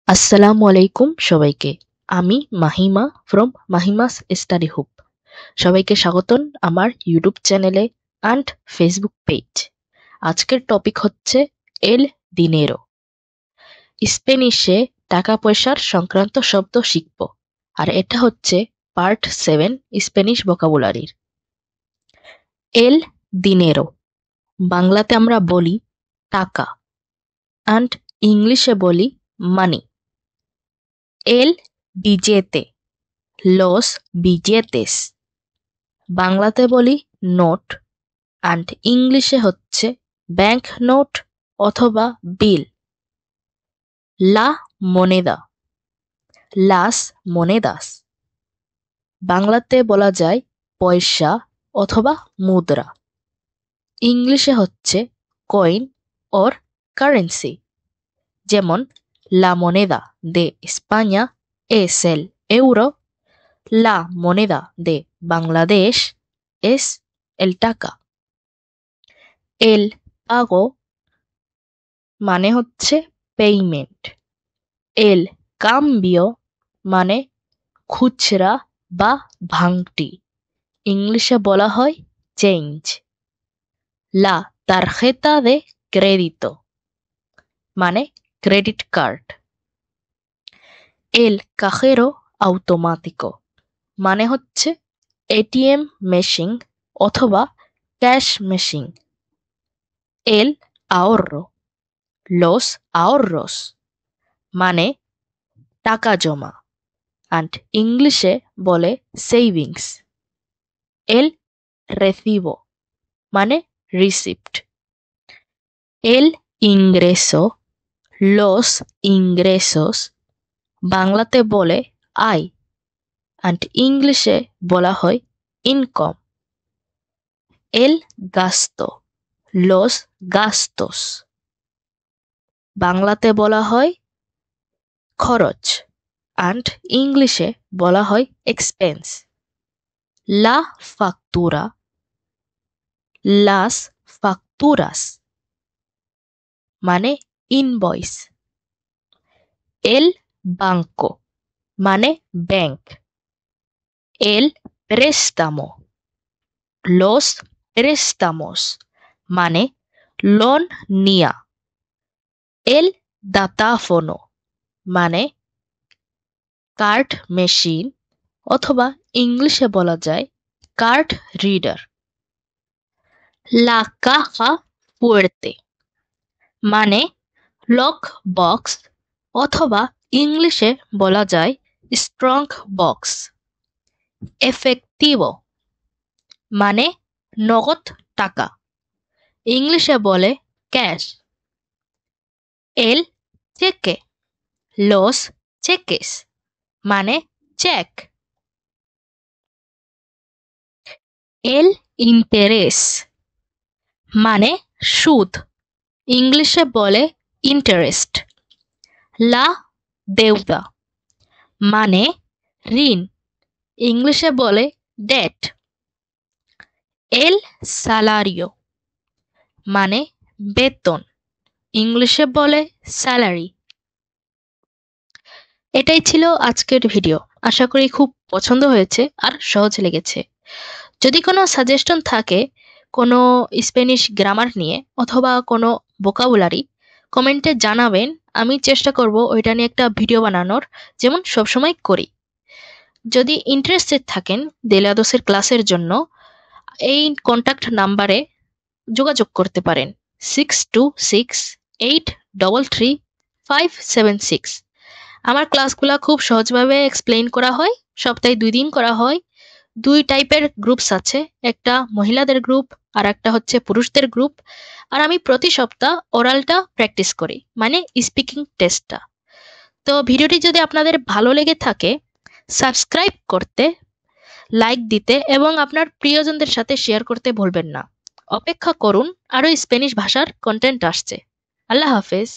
আসসালামু আলাইকুম সবাইকে। আমি মাহিমা ফ্রম মাহিমাস স্টাডি হুব। সবাইকে স্বাগতম আমার ইউটিউব চ্যানেলে অ্যান্ড ফেসবুক পেজ। আজকের টপিক হচ্ছে এল দিনেরো। স্পেনিশে টাকা পয়সার সংক্রান্ত শব্দ শিখব, আর এটা হচ্ছে পার্ট 7 স্প্যানিশ ভোকাবুলারির। এল দিনেরো বাংলাতে আমরা বলি টাকা, অ্যান্ড ইংলিশে বলি মানি। এল বিজেতে, লস বিজেতেস, বাংলাতে বলি নোট, অ্যান্ড ইংলিশে হচ্ছে ব্যাংক নোট অথবা বিল। লা মনেদা, লাস মনেদাস, বাংলাতে বলা যায় পয়সা অথবা মুদ্রা। ইংলিশে হচ্ছে কয়েন অর কারেন্সি, যেমন লা মনেদা দে স্পাña es el euro, la moneda de Bangladesh es el টাকা। এল পাগো মানে হচ্ছে পেইমেন্ট। এল কাম্বিও মানে খুচরা বা ভাঙটি, ইংলিশে বলা হয় চেঞ্জ। লা tarjeta de crédito মানে ক্রেডিট কার্ড। এল cajero automático মানে হচ্ছে এটিএম মেশিন অথবা ক্যাশ মেশিন। এল ahorro, los ahorros মানে টাকা জমা, অ্যান্ড ইংলিশে বলে সেভিংস। এল recibo মানে রিসিপ্ট। এল ingreso, los ingresos বাংলাতে বলে আয়, অ্যান্ড ইংলিশে বলা হয় ইনকাম। এল gasto, los gastos বাংলাতে বলা হয় খরচ, অ্যান্ড ইংলিশে বলা হয় এক্সপেন্স। লা factura, las facturas মানে ইনভয়েস। এল banco মানে ব্যাংক। এল préstamo, los préstamos মানে লোন নিয়া। এল datáfono মানে কার্ড মেশিন অথবা ইংলিশে বলা যায় কার্ড রিডার। লা caja fuerte মানে লক বক্স অথবা ইংলিশে বলা যায় স্ট্রং বক্স। এফেক্টিভো মানে নগদ টাকা, ইংলিশে বলে ক্যাশ। এল চেকে, los cheques মানে চেক। এল ইন্টারেস মানে সুদ, ইংলিশে বলে ইন্টারেস্ট। লা deuda মানে ঋণ, ইংলিশে বলে ডেট। এল salario মানে বেতন, ইংলিশে বলে স্যালারি। এটাই ছিল আজকের ভিডিও। আশা করি খুব পছন্দ হয়েছে আর সহজ লেগেছে। যদি কোনো সাজেশন থাকে কোনো স্প্যানিশ গ্রামার নিয়ে অথবা কোনো ভোকাবুলারি, কমেন্টে জানাবেন। আমি চেষ্টা করব ওইটা নিয়ে একটা ভিডিও বানানোর, যেমন সবসময় করি। যদি ইন্টারেস্টেড থাকেন দেলাদোসের ক্লাসের জন্য, এই কন্ট্যাক্ট নাম্বারে যোগাযোগ করতে পারেন 6268333576। আমার ক্লাসগুলো খুব সহজভাবে এক্সপ্লেইন করা হয়, সপ্তাহে 2 দিন করা হয়। 2 টাইপের গ্রুপস আছে, একটা মহিলাদের গ্রুপ আর একটা হচ্ছে পুরুষদের গ্রুপ। আর আমি প্রতি সপ্তাহ ওরালটা প্র্যাকটিস করি, মানে স্পিকিং টেস্টটা। তো ভিডিওটি যদি আপনাদের ভালো লেগে থাকে সাবস্ক্রাইব করতে, লাইক দিতে এবং আপনার প্রিয়জনদের সাথে শেয়ার করতে ভুলবেন না। অপেক্ষা করুন, আরও স্প্যানিশ ভাষার কন্টেন্ট আসছে। আল্লাহ হাফেজ।